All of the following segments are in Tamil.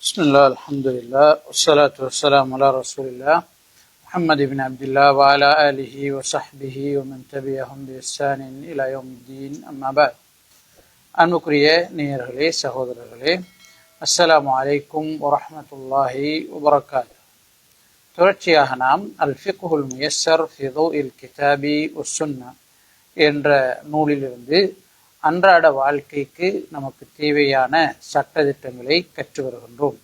Bismillah, alhamdulillah, wassalatu wassalamu ala rasulillah, Muhammad ibn Abdullah wa ala alihi wa sahbihi wa man tabi'ahum bi ihsanin ila yawmiddin, amma ba'd. அன்புக்குரிய நேயர்களே, சகோதரர்களே, அஸ்ஸலாமு அலைக்கும் வரஹ்மத்துல்லாஹி வபரகாத்துஹு. தொடர்ச்சியாக நாம் அல் ஃபிக்ஹுல் முயஸ்ஸர் ஃபி தௌஇல் கிதாபி வஸ்ஸுன்னா என்ற நூலிலிருந்து அன்றாட வாழ்க்கைக்கு நமக்கு தேவையான சட்டதிட்டங்களை கற்று வருகின்றோம்.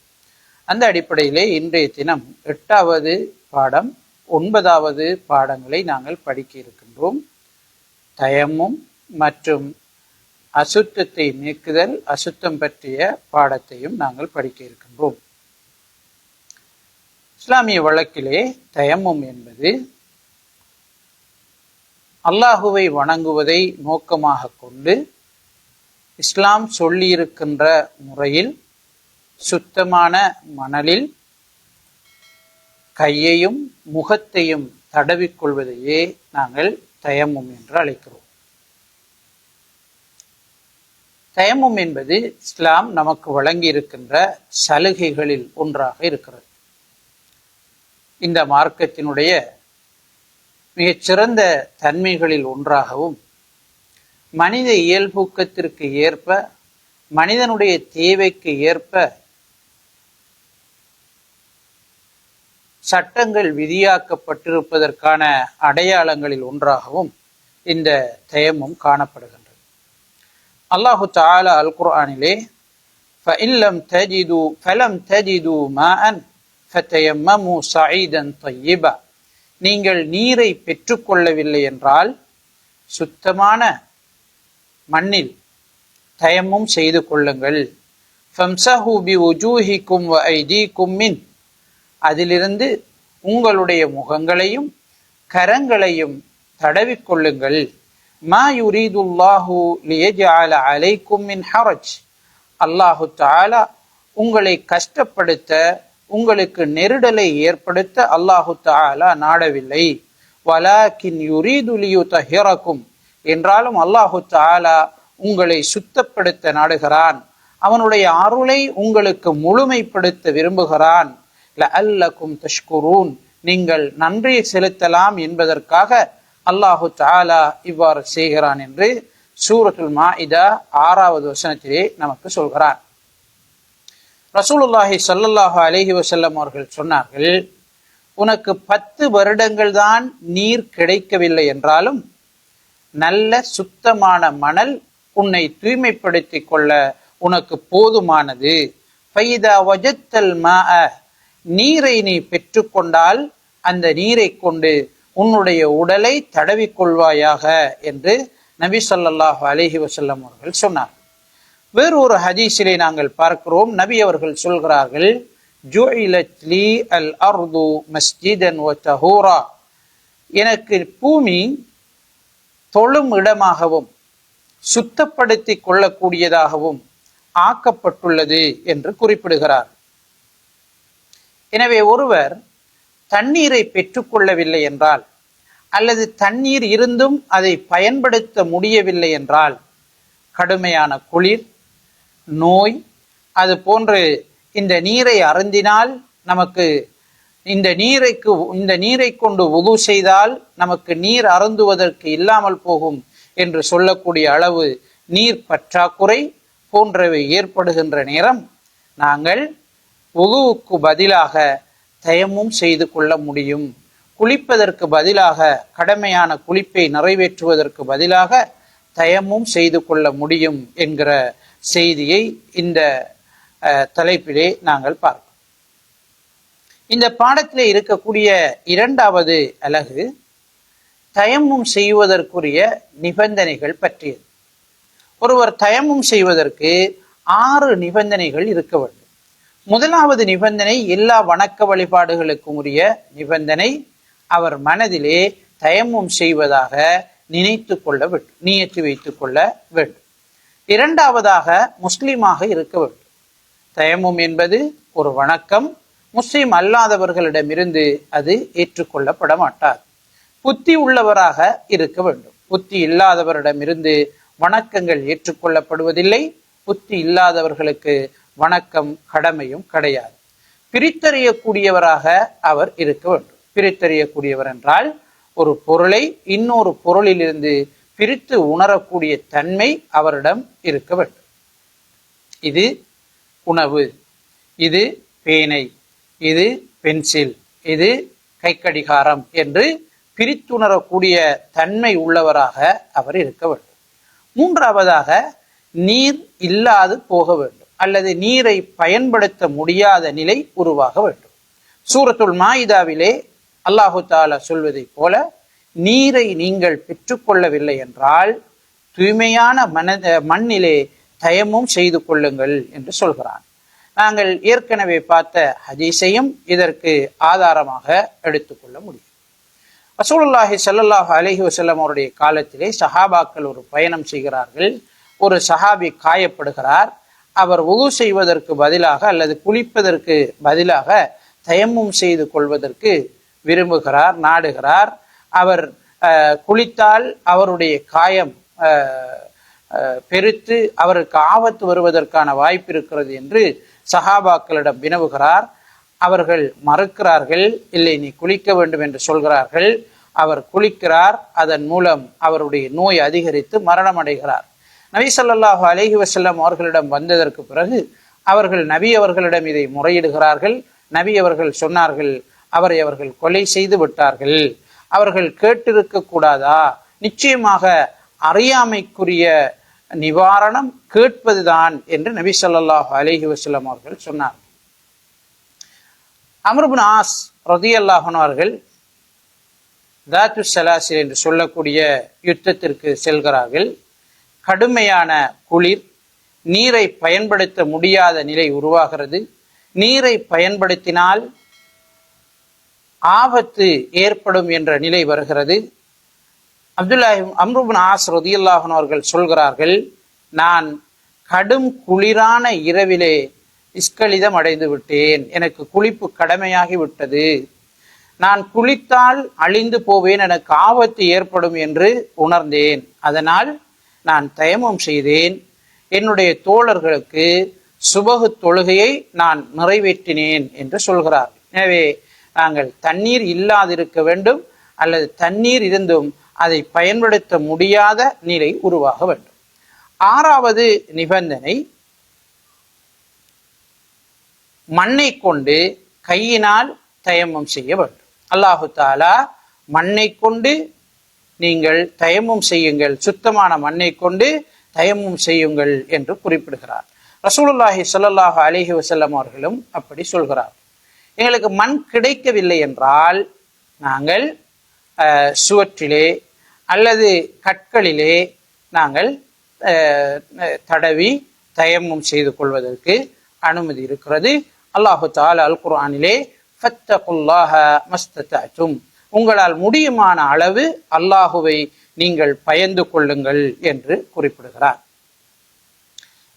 அந்த அடிப்படையிலே இன்றைய தினம் 8வது பாடம் 9வது பாடங்களை நாங்கள் படிக்க இருக்கின்றோம். தயம்மும் மற்றும் அசுத்தத்தை நீக்குதல், அசுத்தம் பற்றிய பாடத்தையும் நாங்கள் படிக்க இருக்கின்றோம். இஸ்லாமிய வழக்கிலே தயம்மும் என்பது அல்லாஹுவை வணங்குவதை நோக்கமாக கொண்டு இஸ்லாம் சொல்லியிருக்கின்ற முறையில் சுத்தமான மணலில் கையையும் முகத்தையும் தடவிக்கொள்வதையே நாங்கள் தயம்மும் என்று அழைக்கிறோம். தயம்மும் என்பது இஸ்லாம் நமக்கு வழங்கி இருக்கின்ற சலுகைகளில் ஒன்றாக இருக்கிறது. இந்த மார்க்கத்தினுடைய மிகச்சிறந்த தன்மைகளில் ஒன்றாகவும் மனித இயல்பூக்கத்திற்கு ஏற்ப, மனிதனுடைய தேவைக்கு ஏற்ப சட்டங்கள் விதியாக்கப்பட்டிருப்பதற்கான அடையாளங்களில் ஒன்றாகவும் இந்த தயம்மும் காணப்படுகின்றது. அல்லாஹு தஆலா அல் குர்ஆனிலே فَلَمْ تَجِدُوا مَاءً فَتَيَمَّمُوا صَعِيدًا طَيِّبًا, நீங்கள் நீரை பெற்றுக்கொள்ளவில்லை என்றால் சுத்தமான மண்ணில் தயம்மும் செய்து கொள்ளுங்கள். ஃபம்ஸஹு பிவுஜூஹிக்கும் வஐதீக்கும் மின், அதிலிருந்து உங்களுடைய முகங்களையும் கரங்களையும் தடவிக்கொள்ளுங்கள். மா யுரீதுல்லாஹு லியஜஅல அலைக்கும் மின் ஹரஜ், அல்லாஹு தஆலா உங்களை கஷ்டப்படுத்த, உங்களுக்கு நெருடலை ஏற்படுத்த அல்லாஹு தஆலா நாடவில்லை. வலாக்கின் யுரீது லியுதஹிரக்கும், என்றாலும் அல்லாஹு தஆலா உங்களை சுத்தப்படுத்த நாடுகிறான். அவனுடைய அருளை உங்களுக்கு முழுமைப்படுத்த விரும்புகிறான். லஅல்லக்கும் தஷ்குரூன், நீங்கள் நன்றி செலுத்தலாம் என்பதற்காக அல்லாஹு தஆலா இவ்வாறு செய்கிறான் என்று சூரத்துல் மாஇதா 6வது வசனத்திலே நமக்கு சொல்கிறார். ரசூலுல்லாஹி ஸல்லல்லாஹு அலைஹி வஸல்லம் அவர்கள் சொன்னார்கள், உனக்கு 10 வருடங்கள் தான் நீர் கிடைக்கவில்லை என்றாலும் நல்ல சுத்தமான மணல் உன்னை தூய்மைப்படுத்தி கொள்ள உனக்கு போதுமானது. ஃபைதா வஜத்தல் மாஅ, நீரை நீ பெற்றுக்கொண்டால் அந்த நீரை கொண்டு உன்னுடைய உடலை தடவிக்கொள்வாயாக என்று நபி ஸல்லல்லாஹு அலைஹி வஸல்லம் அவர்கள் சொன்னார். வேறு ஒரு ஹதீஸிலே நாங்கள் பார்க்கிறோம், நபி அவர்கள் சொல்கிறார்கள், ஜுஇலத் லீ அல் அர்து மஸ்ஜிதன் வ தஹூரா, எனக்கு பூமி தொழும் இடமாகவும் சுத்தப்படுத்தி கொள்ளக்கூடியதாகவும் ஆக்கப்பட்டுள்ளது என்று குறிப்பிடுகிறார். எனவே ஒருவர் தண்ணீரை பெற்றுக்கொள்ளவில்லை என்றால், அல்லது தண்ணீர் இருந்தும் அதை பயன்படுத்த முடியவில்லை என்றால், கடுமையான குளிர், நோய், அது போன்று இந்த நீரை அருந்தினால் நமக்கு இந்த நீரை கொண்டு வுது செய்தால் நமக்கு நீர் அருந்துவதற்கு இல்லாமல் போகும் என்று சொல்லக்கூடிய அளவு நீர் பற்றாக்குறை போன்றவை ஏற்படுகின்ற நேரம் நாங்கள் வுதுவுக்கு பதிலாக தயம்மும் செய்து கொள்ள முடியும். குளிப்பதற்கு பதிலாக, கடமையான குளிப்பை நிறைவேற்றுவதற்கு பதிலாக தயம்மும் செய்து கொள்ள முடியும் என்கிற செய்தியை இந்த தலைப்பிலே நாங்கள் பார்க்கிறோம். இந்த பாடத்திலே இருக்கக்கூடிய 2வது அலகு தயம்மும் செய்வதற்குரிய நிபந்தனைகள் பற்றியது. ஒருவர் தயம்மும் செய்வதற்கு 6 நிபந்தனைகள் இருக்க வேண்டும். முதலாவது நிபந்தனை, எல்லா வணக்க வழிபாடுகளுக்கும் உரிய நிபந்தனை, அவர் மனதிலே தயம்மும் செய்வதாக நினைத்து கொள்ள வேண்டும், நியத்து வைத்துக் கொள்ள வேண்டும். 2வதாக முஸ்லிமாக இருக்க வேண்டும். தயம்மும் என்பது ஒரு வணக்கம், முஸ்லிம் அல்லாதவர்களிடமிருந்து அது ஏற்றுக்கொள்ளப்பட மாட்டார். புத்தி உள்ளவராக இருக்க வேண்டும். புத்தி இல்லாதவரிடமிருந்து வணக்கங்கள் ஏற்றுக்கொள்ளப்படுவதில்லை. புத்தி இல்லாதவர்களுக்கு வணக்கம் கடமையும் கிடையாது. பிரித்தறியக்கூடியவராக அவர் இருக்க வேண்டும். பிரித்தறியக்கூடியவர் என்றால் ஒரு பொருளை இன்னொரு பொருளிலிருந்து பிரித்து உணரக்கூடிய தன்மை அவரிடம் இருக்க வேண்டும். இது உணவு, இது பேனை, இது பென்சில், இது கைக்கடிகாரம் என்று பிரித்துணரக்கூடிய தன்மை உள்ளவராக அவர் இருக்க வேண்டும். மூன்றாவதாக நீர் இல்லாது போக வேண்டும் அல்லது நீரை பயன்படுத்த முடியாத நிலை உருவாக வேண்டும். சூரத்துல் மாயிதாவிலே அல்லாஹு தாலா சொல்வதை போல, நீரை நீங்கள் பெற்றுக்கொள்ளவில்லை என்றால் தூய்மையான மண்ணிலே தயமும் செய்து கொள்ளுங்கள் என்று சொல்கிறான். நாங்கள் ஏற்கனவே பார்த்த ஹதீஸையும் இதற்கு ஆதாரமாக எடுத்துக்கொள்ள முடியும். ரசூலுல்லாஹி ஸல்லல்லாஹு அலைஹி வஸல்லம் அவருடைய காலத்திலே சஹாபாக்கள் ஒரு பயணம் செய்கிறார்கள். ஒரு சஹாபி காயப்படுகிறார். அவர் வுது செய்வதற்கு பதிலாக அல்லது குளிப்பதற்கு பதிலாக தயம்மும் செய்து கொள்வதற்கு விரும்புகிறார், நாடுகிறார். அவர் குளித்தால் அவருடைய காயம் பெருத்து அவருக்கு ஆபத்து வருவதற்கான வாய்ப்பு இருக்கிறது என்று சஹாபாக்களிடம் வினவுகிறார். அவர்கள் மறுக்கிறார்கள். இல்லை, நீ குளிக்க வேண்டும் என்று சொல்கிறார்கள். அவர் குளிக்கிறார். அதன் மூலம் அவருடைய நோய் அதிகரித்து மரணம் அடைகிறார். நபி ஸல்லல்லாஹு அலைஹி வஸல்லம் அவர்களிடம் வந்ததற்கு பிறகு அவர்கள் நபி அவர்களிடம் இதை முறையிடுகிறார்கள். நபி அவர்கள் சொன்னார்கள், அவரை அவர்கள் கொலை செய்து விட்டார்கள். அவர்கள் கேட்டிருக்க கூடாதா? நிச்சயமாக அறியாமைக்குரிய நிவாரணம் கேட்பதுதான் என்று நபி ஸல்லல்லாஹு அலைஹி வஸல்லம் அவர்கள் சொன்னார். அம்ர் இப்னு ஆஸ் ரலியல்லாஹு அன்ஹு அவர்கள் தாத்து ஸலாசில் என்று சொல்லக்கூடிய யுத்தத்திற்கு செல்கிறார்கள். கடுமையான குளிர், நீரை பயன்படுத்த முடியாத நிலை உருவாகிறது. நீரை பயன்படுத்தினால் ஆபத்து ஏற்படும் என்ற நிலை வருகிறது. அம்ர் இப்னு ஆஸ் ரலியல்லாஹு அன்ஹு அவர்கள் சொல்கிறார்கள், நான் கடும் குளிரான இரவிலே இஸ்கலிதம் அடைந்து விட்டேன். எனக்கு குளிப்பு கடமையாகி விட்டது. நான் குளித்தால் அழிந்து போவேன், எனக்கு ஆபத்து ஏற்படும் என்று உணர்ந்தேன். அதனால் நான் தயமம் செய்தேன். என்னுடைய தோழர்களுக்கு சுபகு தொழுகையை நான் நிறைவேற்றினேன் என்று சொல்கிறார். எனவே நாங்கள் தண்ணீர் இல்லாதிருக்க வேண்டும் அல்லது தண்ணீர் இருந்தும் அதை பயன்படுத்த முடியாத நிலை உருவாக வேண்டும். ஆறாவது நிபந்தனை, மண்ணை கொண்டு கையினால் தயமம் செய்ய வேண்டும். அல்லாஹு தாலா மண்ணை கொண்டு நீங்கள் தயமம் செய்யுங்கள், சுத்தமான மண்ணை கொண்டு தயமம் செய்யுங்கள் என்று குறிப்பிடுகிறார். ரசூலுல்லாஹி ஸல்லல்லாஹு அலைஹி வஸல்லம் அவர்களும் அப்படி சொல்கிறார். எங்களுக்கு மண் கிடைக்கவில்லை என்றால் நாங்கள் சுவற்றிலே அல்லது கற்களிலே நாங்கள் தடவி தயமம் செய்து கொள்வதற்கு அனுமதி இருக்கிறது. அல்லாஹு தஆலா அல் குர்ஆனிலே ஃபத்தகுல்லாஹ மஸ்ததஅதும், உங்களால் முடியுமான அளவு அல்லாஹுவை நீங்கள் பயந்து கொள்ளுங்கள் என்று குறிப்பிடுகிறார்.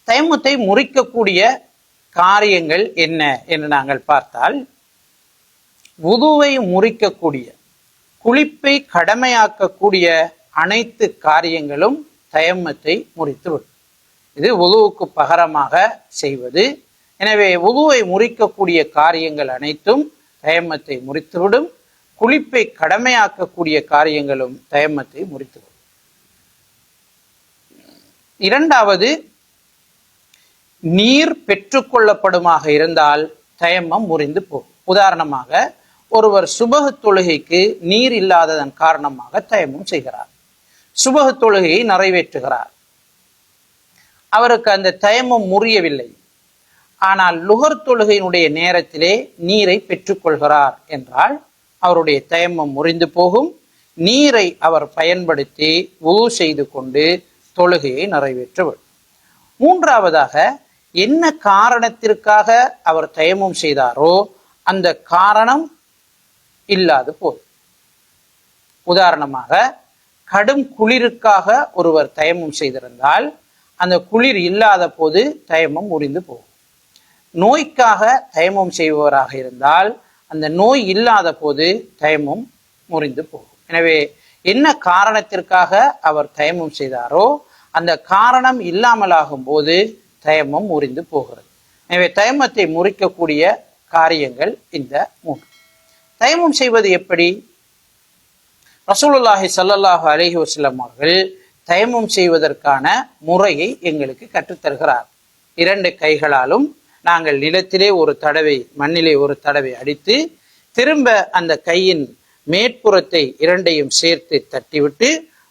தயம்மத்தை முறிக்கக்கூடிய காரியங்கள் என்ன என்று நாங்கள் பார்த்தால், வுதுவை முறிக்கக்கூடிய, குளிப்பை கடமையாக்கக்கூடிய அனைத்து காரியங்களும் தயம்மத்தை முறித்துவிடும். இது வுதுவுக்கு பகரமாக செய்வது. எனவே வுதுவை முறிக்கக்கூடிய காரியங்கள் அனைத்தும் தயம்மத்தை முறித்துவிடும். குளிப்பை கடமையாக்கக்கூடிய காரியங்களும் தயம்மத்தை முறித்துவிடும். இரண்டாவது, நீர் பெற்றுக்கொள்ளப்படுமாக இருந்தால் தயம்மம் முறிந்து போகும். உதாரணமாக, ஒருவர் சுபஹ் தொழுகைக்கு நீர் இல்லாததன் காரணமாக தயம்மம் செய்கிறார். சுபஹ் தொழுகையை நிறைவேற்றுகிறார். அவருக்கு அந்த தயம்மம் முறியவில்லை. ஆனால் லுஹர் தொழுகையினுடைய நேரத்திலே நீரை பெற்றுக்கொள்கிறார் என்றால் அவருடைய தயம்மம் முறிந்து போகும். நீரை அவர் பயன்படுத்தி வுது செய்து கொண்டு தொழுகையை நிறைவேற்றுவார். மூன்றாவதாக, என்ன காரணத்திற்காக அவர் தயம்மம் செய்தாரோ அந்த காரணம் இல்லாது போதும். உதாரணமாக, கடும் குளிருக்காக ஒருவர் தயம்மம் செய்திருந்தால் அந்த குளிர் இல்லாத போது தயம்மம் முறிந்து போகும். நோய்க்காக தயம்மம் செய்பவராக இருந்தால் அந்த நோய் இல்லாத போது தயம்மம் முறிந்து போகும். எனவே என்ன காரணத்திற்காக அவர் தயம்மம் செய்தாரோ அந்த காரணம் இல்லாமலாகும் போது தயம்மம் முறிந்து போகிறது. எனவே தயமத்தை முறிக்கக்கூடிய காரியங்கள் இந்த 3. தயமம் செய்வது எப்படி? ரசூலுல்லாஹி ஸல்லல்லாஹு அலைஹி வஸல்லம் அவர்கள் தயமம் செய்வதற்கான முறையை எங்களுக்கு கற்றுத்தருகிறார். 2 கைகளாலும் நாங்கள் நிலத்திலே ஒரு தடவை, மண்ணிலே ஒரு தடவை அடித்து, திரும்ப அந்த கையின் மேற்புறத்தை 2ஐயும் சேர்த்து தட்டிவிட்டு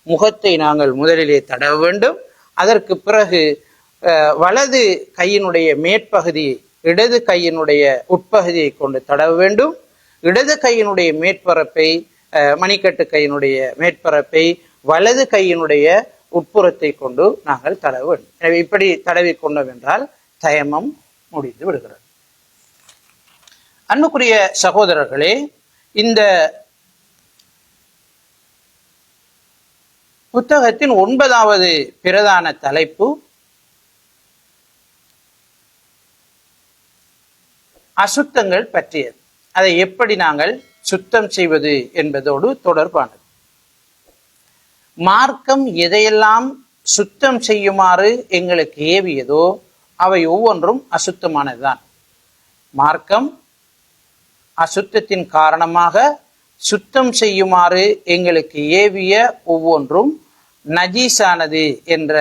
முகத்தை நாங்கள் முதலிலே தடவ வேண்டும். அதற்கு பிறகு வலது கையினுடைய மேற்பகுதியை இடது கையினுடைய உட்பகுதியை கொண்டு தடவ வேண்டும். இடது கையினுடைய மேற்பரப்பை, மணிக்கட்டு கையினுடைய மேற்பரப்பை வலது கையினுடைய உட்புறத்தை கொண்டு நாங்கள் தடவ வேண்டும். எனவே இப்படி தடவி கொண்டோம் என்றால் தயமம் முடிந்து விடுகிறது. அன்புக்குரிய சகோதரர்களே, இந்த புத்தகத்தின் 9வது பிரதான தலைப்பு அசுத்தங்கள் பற்றியது. அதை எப்படி நாங்கள் சுத்தம் செய்வது என்பதோடு தொடர்பானது. மார்க்கம் எதையெல்லாம் சுத்தம் செய்யுமாறு எங்களுக்கு ஏவியதோ அவை ஒவ்வொன்றும் அசுத்தமானதுதான். மார்க்கம் அசுத்தத்தின் காரணமாக சுத்தம் செய்யுமாறு எங்களுக்கு ஏவிய ஒவ்வொன்றும் நஜீஸானது என்ற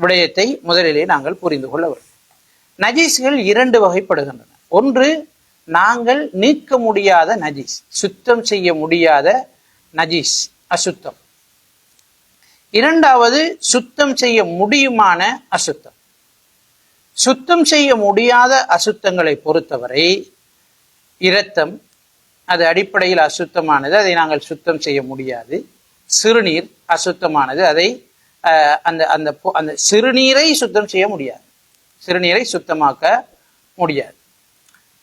விடயத்தை முதலிலே நாங்கள் புரிந்து கொள்ள வேண்டும். நஜீஸ்கள் 2 வகைப்படுகின்றன. ஒன்று, நாங்கள் நீக்க முடியாத நஜீஸ், சுத்தம் செய்ய முடியாத நஜீஸ், அசுத்தம். 2வது, சுத்தம் செய்ய முடியுமான அசுத்தம். சுத்தம் செய்ய முடியாத அசுத்தங்களை பொறுத்தவரை இரத்தம், அது அடிப்படையில் அசுத்தமானது, அதை நாங்கள் சுத்தம் செய்ய முடியாது. சிறுநீர் அசுத்தமானது, அதை அந்த சிறுநீரை சுத்தம் செய்ய முடியாது, சிறுநீரை சுத்தமாக்க முடியாது.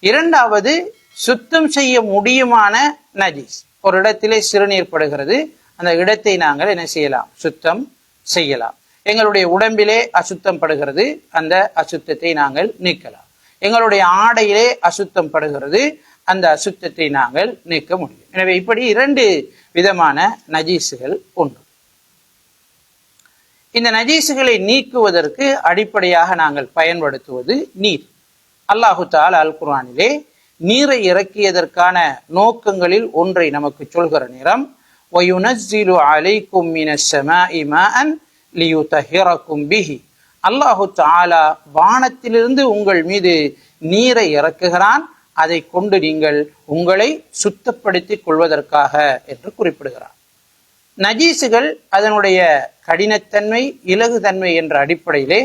2வது, சுத்தம் செய்ய முடியுமான நஜீஸ். ஒரு இடத்திலே சிறுநீர் படுகிறது, அந்த இடத்தை நாங்கள் என்ன செய்யலாம்? சுத்தம் செய்யலாம். எங்களுடைய உடம்பிலே அசுத்தம் படுகிறது, அந்த அசுத்தத்தை நாங்கள் நீக்கலாம். எங்களுடைய ஆடையிலே அசுத்தம் படுகிறது, அந்த அசுத்தத்தை நாங்கள் நீக்க முடியும். எனவே இப்படி 2 விதமான நஜீசுகள் உண்டு. இந்த நஜீசுகளை நீக்குவதற்கு அடிப்படையாக நாங்கள் பயன்படுத்துவது நீர். அல்லாஹு தஆலா அல் குர்ஆனிலே நீரை இறக்கியதற்கான நோக்கங்களில் ஒன்றை நமக்கு சொல்கிற நேரம், வயுனஸ்ஸிலு அலைக்கும் மினஸ் ஸமாஇ மாஅன் லியுதஹிரக்கும் பிஹி. அல்லாஹு தஆலா வானத்திலிருந்து உங்கள் மீது நீரை இறக்குகிறான், அதை கொண்டு நீங்கள் உங்களை சுத்தப்படுத்திக் கொள்வதற்காக என்று குறிப்பிடுகிறார். நஜீசுகள் அதனுடைய கடினத்தன்மை, இலகுதன்மை என்ற அடிப்படையிலே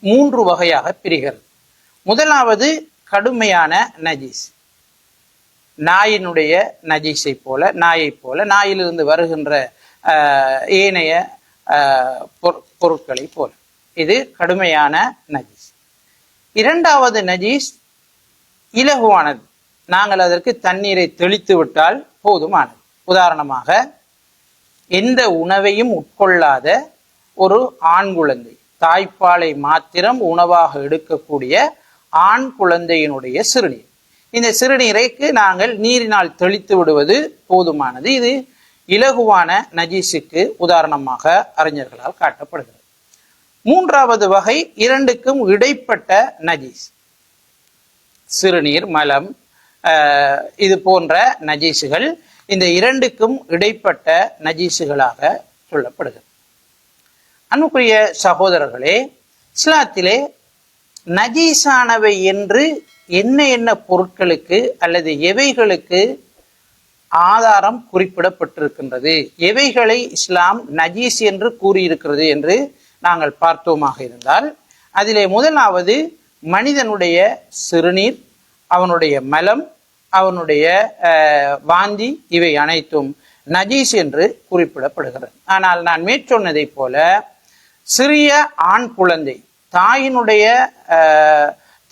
3 வகையாக பிரிகிறது. முதலாவது கடுமையான நஜீஸ். நாயினுடைய நஜீஸை போல, நாயைப் போல, நாயிலிருந்து வருகின்ற ஏனைய பொருட்களை போல, இது கடுமையான நஜீஸ். 2வது நஜீஸ் இலகுவானது, நாங்கள் அதற்கு தண்ணீரை தெளித்து விட்டால் போதுமானது. உதாரணமாக, எந்த உணவையும் உட்கொள்ளாத ஒரு ஆண் குழந்தை, தாய்ப்பாலை மாத்திரம் உணவாக எடுக்கக்கூடிய ஆண் குழந்தையினுடைய சிறுநீர், இந்த சிறுநீரைக்கு நாங்கள் நீரினால் தெளித்து விடுவது போதுமானது. இது இலகுவான நஜீஸுக்கு உதாரணமாக அறிஞர்களால் காட்டப்படுகிறது. 3வது வகை 2க்கும் இடைப்பட்ட நஜீஸ். சிறுநீர், மலம், இது போன்ற நஜீசுகள் இந்த 2க்கும் இடைப்பட்ட நஜீசுகளாக சொல்லப்படுகிறது. அன்புக்குரிய சகோதரர்களே, இஸ்லாத்திலே நஜீஸானவை என்று என்ன பொருட்களுக்கு அல்லது எவைகளுக்கு ஆதாரம் குறிப்பிடப்பட்டிருக்கின்றது, எவைகளை இஸ்லாம் நஜீஸ் என்று கூறியிருக்கிறது என்று நாங்கள் பார்த்தோமாக இருந்தால், அதிலே முதலாவது மனிதனுடைய சிறுநீர், அவனுடைய மலம், அவனுடைய வாந்தி, இவை அனைத்தும் நஜீஸ் என்று குறிப்பிடப்படுகிறது. ஆனால் நான் மேற்சொன்னதை போல சிறிய ஆண் குழந்தை, தாயினுடைய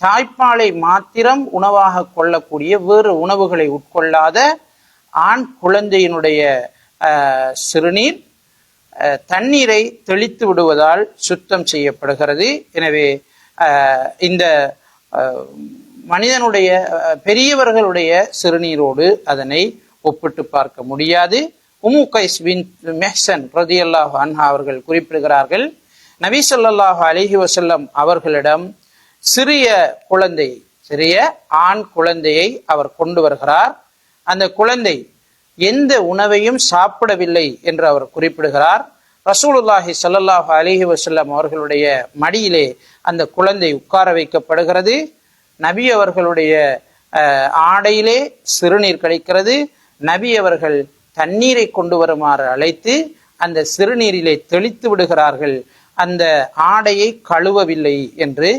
தாய்ப்பாலை மாத்திரம் உணவாக கொள்ளக்கூடிய, வேறு உணவுகளை உட்கொள்ளாத ஆண் குழந்தையினுடைய சிறுநீர் தண்ணீரை தெளித்து விடுவதால் சுத்தம் செய்யப்படுகிறது. எனவே இந்த மனிதனுடைய, பெரியவர்களுடைய சிறுநீரோடு அதனை ஒப்பிட்டு பார்க்க முடியாது. உம்மு கைஸ் பின் மெஹ்சன் ரலியல்லாஹு அன்ஹா அவர்கள் குறிப்பிடுகிறார்கள், நபி ஸல்லல்லாஹு அலைஹி வஸல்லம் அவர்களிடம் சிறிய ஆண் குழந்தையை அவர் கொண்டு வருகிறார். அந்த குழந்தை எந்த உணவையும் சாப்பிடவில்லை என்று அவர் குறிப்பிடுகிறார். ரசூலுல்லாஹி ஸல்லல்லாஹு அலைஹி வஸல்லம் அவர்களுடைய மடியிலே அந்த குழந்தை உட்கார வைக்கப்படுகிறது. நபி அவர்களுடைய ஆடையிலே சிறுநீர் கழிக்கிறது. நபி அவர்கள் தண்ணீரை கொண்டு வருமாறு அழைத்து அந்த சிறுநீரிலே தெளித்து விடுகிறார்கள். அந்த ஆடையை கழுவவில்லை என்று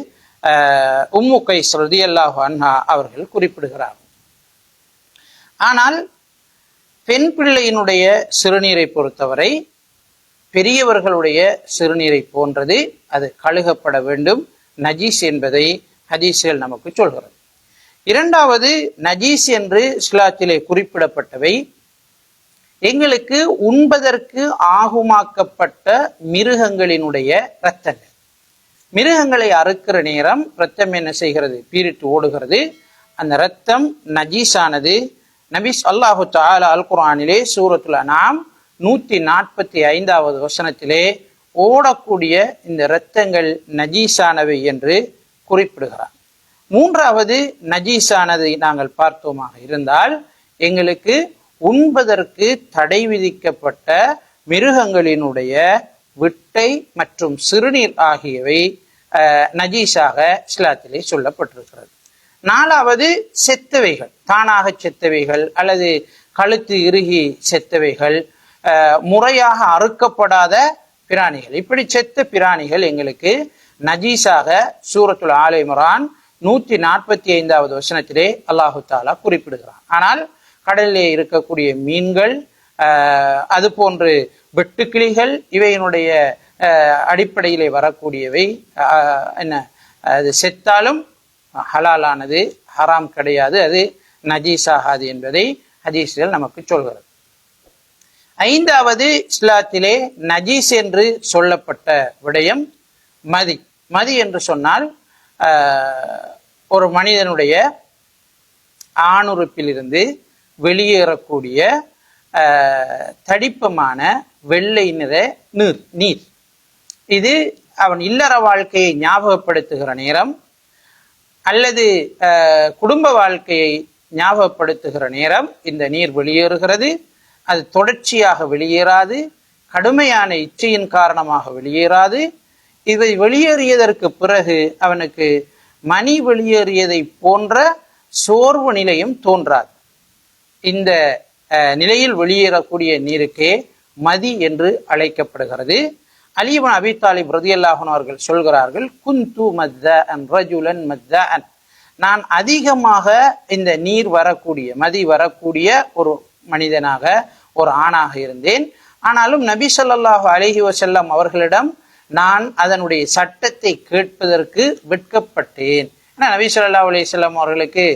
உம்மு கைஸ் ரலியல்லாஹு அன்ஹா அவர்கள் குறிப்பிடுகிறார். ஆனால் பெண் பிள்ளையினுடைய சிறுநீரை பொறுத்தவரை பெரியவர்களுடைய சிறுநீரை போன்றது, அது கழுகப்பட வேண்டும், நஜீஸ் என்பதை ஹதீஸ்கள் நமக்கு சொல்கிறது. இரண்டாவது, நஜீஸ் என்று இஸ்லாத்திலே குறிப்பிடப்பட்டவை எங்களுக்கு உண்பதற்கு ஆகுமாக்கப்பட்ட மிருகங்களினுடைய இரத்தங்கள். மிருகங்களை அறுக்கிற நேரம் இரத்தம் என்ன செய்கிறது? பீரிட்டு ஓடுகிறது. அந்த இரத்தம் நஜீஸானது. நபி அல்லாஹு தஆலா அல் குர்ஆனிலே சூரத்துல் அன்ஆம் 145வது வசனத்திலே ஓடக்கூடிய இந்த இரத்தங்கள் நஜீஸானவை என்று குறிப்பிடுகிறார். மூன்றாவது, நஜீஸானதை நாங்கள் பார்த்தோமாக இருந்தால் எங்களுக்கு உண்பதற்கு தடை விதிக்கப்பட்ட மிருகங்களினுடைய விட்டை மற்றும் சிறுநீர் ஆகியவை நஜீஸாக இஸ்லாத்திலே சொல்லப்பட்டிருக்கிறது. நாலாவது, செத்தவைகள், தானாக செத்தவைகள் அல்லது கழுத்து இறுகி செத்தவைகள், முறையாக அறுக்கப்படாத பிராணிகள். இப்படி செத்த பிராணிகள் எங்களுக்கு நஜீஸாக சூரத்துல் ஆல இம்ரான் 145வது வசனத்திலே அல்லாஹு தாலா குறிப்பிடுகிறான். ஆனால் கடலிலே இருக்கக்கூடிய மீன்கள், அது போன்று வெட்டுக்கிளிகள், இவையினுடைய அடிப்படையிலே வரக்கூடியவை என்ன, அது செத்தாலும் ஹலாலானது, ஹராம் கிடையாது, அது நஜீஸாகாது என்பதை ஹதீஸ்கள் நமக்கு சொல்கிறது. ஐந்தாவது, இஸ்லாத்திலே நஜீஸ் என்று சொல்லப்பட்ட விடயம் மதி. மதி என்று சொன்னால் ஒரு மனிதனுடைய ஆணுறுப்பிலிருந்து வெளியேறக்கூடிய தடிப்பமான வெள்ளை நிற நீர். இது அவன் இல்லற வாழ்க்கையை ஞாபகப்படுத்துகிற நேரம் அல்லது குடும்ப வாழ்க்கையை ஞாபகப்படுத்துகிற நேரம் இந்த நீர் வெளியேறுகிறது. அது தொடர்ச்சியாக வெளியேறாது, கடுமையான இச்சையின் காரணமாக வெளியேறாது. இதை வெளியேறியதற்கு பிறகு அவனுக்கு மணி வெளியேறியதை போன்ற சோர்வு நிலையும் தோன்றாது. இந்த நிலையில் வெளியேறக்கூடிய நீருக்கே மதி என்று அழைக்கப்படுகிறது. அலி இப்னு அபி தாலிப் ரலியல்லாஹு அன்ஹு அவர்கள் சொல்கிறார்கள், குந்து மத்தஅன் ரஜுலன் மத்தஅன், நான் அதிகமாக இந்த நீர் வரக்கூடிய மதி வரக்கூடிய ஒரு மனிதனாக, ஒரு ஆணாக இருந்தேன். ஆனாலும் நபி ஸல்லல்லாஹு அலைஹி வஸல்லம் அவர்களிடம் நான் அதனுடைய சட்டத்தை கேட்பதற்கு வெட்கப்பட்டேன். ஏன்னா நபி ஸல்லல்லாஹு அலைஹி வஸல்லம் அவர்களுக்கு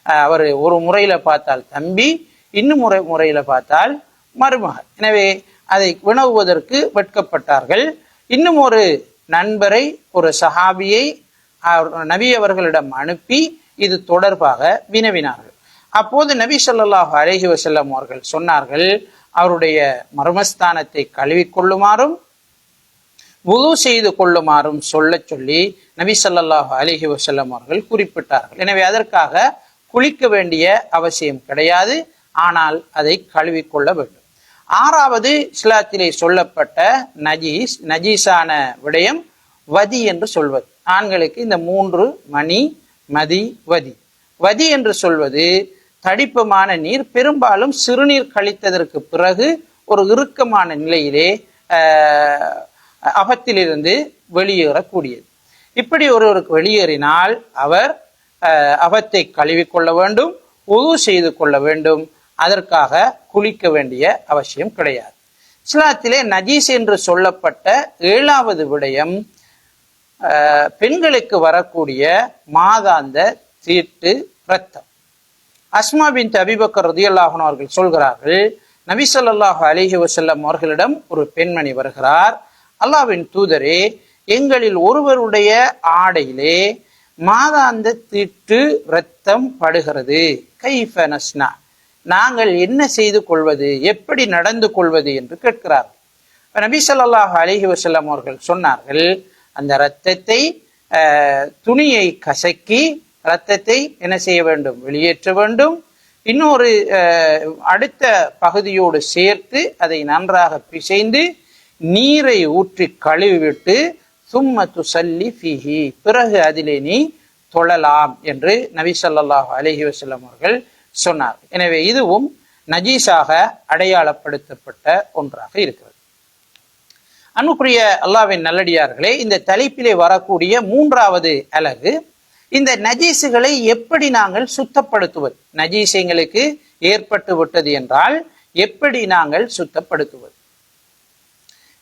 அவர் ஒரு முறையில பார்த்தால் தம்பி, இன்னும் முறையில பார்த்தால் மருமகள். எனவே அதை வினவுவதற்கு வெட்கப்பட்டார்கள். இன்னும் ஒரு நண்பரை, ஒரு சஹாபியை நபி அவர்களிடம் அனுப்பி இது தொடர்பாக வினவினார்கள். அப்போது நபி ஸல்லல்லாஹு அலைஹி வஸல்லம் அவர்கள் சொன்னார்கள், அவருடைய மர்மஸ்தானத்தை கழுவிக்கொள்ளுமாறும் வுது செய்து கொள்ளுமாறும் சொல்லி நபி ஸல்லல்லாஹு அலைஹி வஸல்லம் அவர்கள் குறிப்பிட்டார்கள். எனவே அதற்காக குளிக்க வேண்டிய அவசியம் கிடையாது, ஆனால் அதை கழுவிக்கொள்ள வேண்டும். ஆறாவது, இஸ்லாத்திலே சொல்லப்பட்ட நஜீஸான விடயம் வதி என்று சொல்வது. ஆண்களுக்கு இந்த 3 மணி, மதி, வதி. வதி என்று சொல்வது தடிப்பமான நீர், பெரும்பாலும் சிறுநீர் கழித்ததற்கு பிறகு ஒரு இறுக்கமான நிலையிலே அகத்திலிருந்து வெளியேறக்கூடியது. இப்படி ஒருவருக்கு வெளியேறினால் அவர் அகத்தை கழுவிக்கொள்ள வேண்டும், வுது செய்து கொள்ள வேண்டும். அதற்காக குளிக்க வேண்டிய அவசியம் கிடையாது. இஸ்லாத்திலே நஜீஸ் என்று சொல்லப்பட்ட 7வது விடயம் பெண்களுக்கு வரக்கூடிய மாதாந்த தீட்டு இரத்தம். அஸ்மா பின்த் அபீ பக்கர் ரலியல்லாஹு அன்ஹு அவர்கள் சொல்கிறார்கள், நபி ஸல்லல்லாஹு அலைஹி வஸல்லம் அவர்களிடம் ஒரு பெண்மணி வருகிறார். அல்லாஹ்வின் தூதரே, எங்களில் ஒருவருடைய ஆடையிலே மாதாந்த தீட்டு இரத்தம் படுகிறது, கைஃப நஸ்னா, நாங்கள் என்ன செய்து கொள்வது, எப்படி நடந்து கொள்வது என்று கேட்கிறார்கள். நபி ஸல்லல்லாஹு அலைஹி வஸல்லம் அவர்கள் சொன்னார்கள், அந்த இரத்தத்தை துணியை கசக்கி இரத்தத்தை என்ன செய்ய வேண்டும், வெளியேற்ற வேண்டும். இன்னொரு அடுத்த பகுதியோடு சேர்த்து அதை நன்றாக பிசைந்து நீரை ஊற்றி கழுவிவிட்டு சும்ம துஸல்லி ஃபீஹி, பிறகு அதிலே நீ தொழலாம் என்று நபி ஸல்லல்லாஹு அலைஹி வஸல்லம் அவர்கள் சொன்னார். எனவே இதுவும் நஜீஸாக அடையாளப்படுத்தப்பட்ட ஒன்றாக இருக்கிறது. அன்புக்குரிய அல்லாஹ்வின் நல்லடியார்களே, இந்த தலைப்பிலே வரக்கூடிய மூன்றாவது அலகு, இந்த நஜீசுகளை எப்படி நாங்கள் சுத்தப்படுத்துவது, நஜீஸ் எங்களுக்கு ஏற்பட்டு விட்டது என்றால் எப்படி நாங்கள் சுத்தப்படுத்துவது.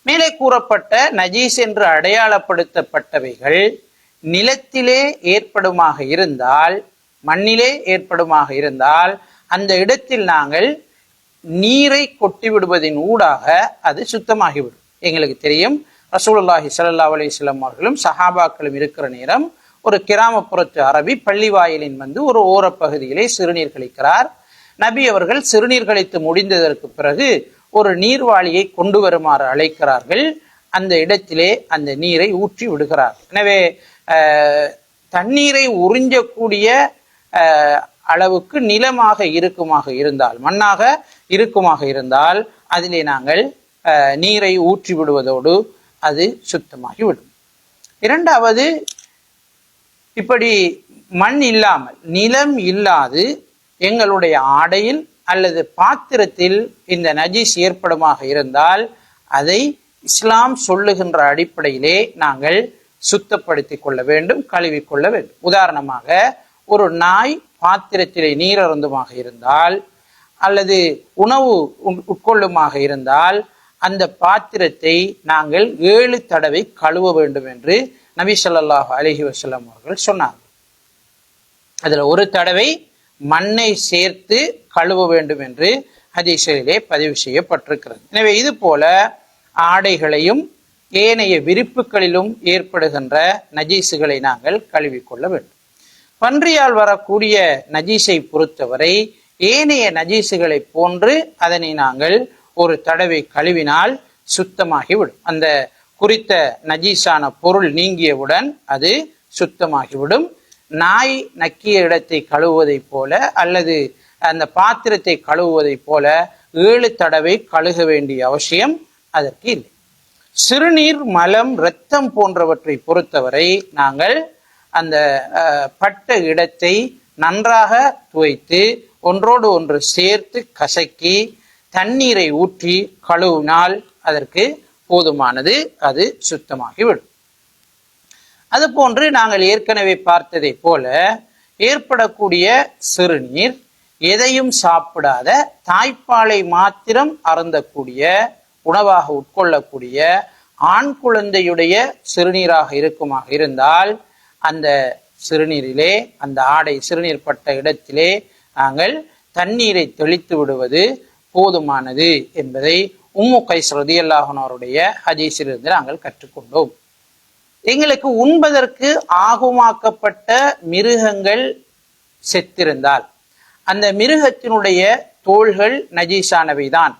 மேலே கூறப்பட்ட நஜீஸ் என்று அடையாளப்படுத்தப்பட்டவைகள் நிலத்திலே ஏற்படுமாக இருந்தால், மண்ணிலே ஏற்படுமாக இருந்தால், அந்த இடத்தில் நாங்கள் நீரை கொட்டி விடுவதின் ஊடாக அது சுத்தமாகிவிடும். எங்களுக்கு தெரியும், ரசூலுல்லாஹி ஸல்லல்லாஹு அலைஹி வஸல்லம் அவர்களும் சஹாபாக்களும் இருக்கிற நேரம் ஒரு கிராமப்புறத்து அரபி பள்ளிவாயிலின் வந்து ஒரு ஓரப்பகுதியிலே சிறுநீர் கழிக்கிறார். நபி அவர்கள் சிறுநீர் கழித்து முடிந்ததற்கு பிறகு ஒரு நீர்வாளியை கொண்டு வருமாறு அழைக்கிறார்கள். அந்த இடத்திலே அந்த நீரை ஊற்றி விடுகிறார். எனவே தண்ணீரை உறிஞ்சக்கூடிய அளவுக்கு நிலமாக இருக்குமாக இருந்தால், மண்ணாக இருக்குமாக இருந்தால் அதிலே நாங்கள் நீரை ஊற்றி விடுவதோடு அது சுத்தமாகிவிடும். இரண்டாவது, இப்படி மண் இல்லாமல் நிலம் இல்லாது எங்களுடைய ஆடையில் அல்லது பாத்திரத்தில் இந்த நஜீஸ் ஏற்படுமாக இருந்தால் அதை இஸ்லாம் சொல்லுகின்ற அடிப்படையிலே நாங்கள் சுத்தப்படுத்தி கொள்ள வேண்டும், கழுவிக்கொள்ள வேண்டும். உதாரணமாக, ஒரு நாய் பாத்திரத்திலே நீர் அருந்துமாக இருந்தால் அல்லது உணவு உட்கொள்ளுமாக இருந்தால் அந்த பாத்திரத்தை நாங்கள் 7 தடவை கழுவ வேண்டும் என்று நபி ஸல்லல்லாஹு அலைஹி வஸல்லம் அவர்கள் சொன்னார்கள். அதுல ஒரு தடவை மண்ணை சேர்த்து கழுவ வேண்டும் என்று ஹதீஸிலே பதிவு செய்யப்பட்டிருக்கிறது. எனவே இது போல ஆடைகளையும் ஏனைய விரிப்புகளிலும் ஏற்படுகின்ற நஜீசுகளை நாங்கள் கழுவிக்கொள்ள வேண்டும். பன்றியால் வரக்கூடிய நஜீஸை பொறுத்தவரை ஏனைய நஜீசுகளை போன்று அதனை நாங்கள் ஒரு தடவை கழுவினால் சுத்தமாகிவிடும். அந்த குறித்த நஜீஸான பொருள் நீங்கியவுடன் அது சுத்தமாகிவிடும். நாய் நக்கிய இடத்தை கழுவுவதை போல அல்லது அந்த பாத்திரத்தை கழுவுவதை போல 7 தடவை கழுக வேண்டிய அவசியம் அதற்கு இல்லை. சிறுநீர், மலம், இரத்தம் போன்றவற்றை பொறுத்தவரை நாங்கள் அந்த பட்ட இடத்தை நன்றாக துவைத்து ஒன்றோடு ஒன்று சேர்த்து கசக்கி தண்ணீரை ஊற்றி கழுவினால் அதற்கு போதுமானது, அது சுத்தமாகிவிடும். அதுபோன்று நாங்கள் ஏற்கனவே பார்த்ததை போல ஏற்படக்கூடிய சிறுநீர் எதையும் சாப்பிடாத தாய்ப்பாலை மாத்திரம் அருந்தக்கூடிய, உணவாக உட்கொள்ளக்கூடிய ஆண் குழந்தையுடைய சிறுநீராக இருக்குமாக இருந்தால் அந்த சிறுநீரிலே, அந்த ஆடை சிறுநீர் பட்ட இடத்திலே நாங்கள் தண்ணீரை தெளித்து விடுவது போதுமானது என்பதை உம்மு கைஸ் ரலியல்லாஹு அன்ஹாவுடைய ஹதீஸிலிருந்து நாங்கள் கற்றுக்கொண்டோம். எங்களுக்கு உண்பதற்கு ஆகுமாக்கப்பட்ட மிருகங்கள் செத்திருந்தால் அந்த மிருகத்தினுடைய தோள்கள் நஜீஸானவைதான்.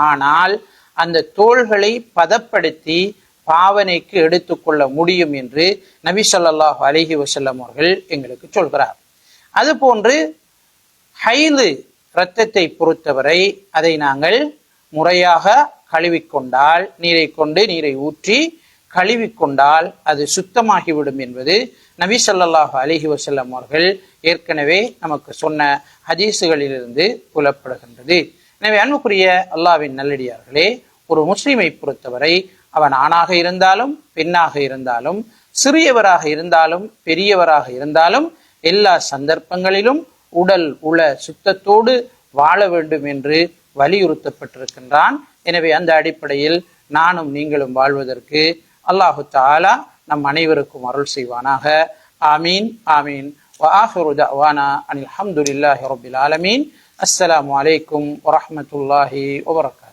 ஆனால் அந்த தோள்களை பதப்படுத்தி பாவனைக்கு எடுத்துக்கொள்ள முடியும் என்று நபி ஸல்லல்லாஹு அலைஹி வஸல்லம் அவர்கள் எங்களுக்கு சொல்கிறார். அதுபோன்று ஹைது இரத்தத்தை பொறுத்தவரை அதை நாங்கள் முறையாக கழுவிக்கொண்டால், நீரை ஊற்றி கழுவிக்கொண்டால் அது சுத்தமாகிவிடும் என்பது நபி ஸல்லல்லாஹு அலைஹி வஸல்லம் அவர்கள் ஏற்கனவே நமக்கு சொன்ன ஹதீஸுகளிலிருந்து புலப்படுகின்றது. எனவே அன்புக்குரிய அல்லாஹ்வின் நல்லடியார்களே, ஒரு முஸ்லிமை பொறுத்தவரை அவன் ஆணாக இருந்தாலும் பெண்ணாக இருந்தாலும் சிறியவராக இருந்தாலும் பெரியவராக இருந்தாலும் எல்லா சந்தர்ப்பங்களிலும் உடல் உள சுத்தத்தோடு வாழ வேண்டும் என்று வலியுறுத்தப்பட்டிருக்கின்றான். எனவே அந்த அடிப்படையில் நானும் நீங்களும் வாழ்வதற்கு அல்லாஹு தஆலா நம் அனைவருக்கும் அருள் செய்வானாக. ஆமீன் ஆமீன். வஆஹிரு தஅவானா அனில் ஹம்துலில்லாஹி ரப்பில் ஆலமீன். அஸ்ஸலாமு அலைக்கும் வரஹ்மத்துல்லாஹி வபரகாத்துஹு.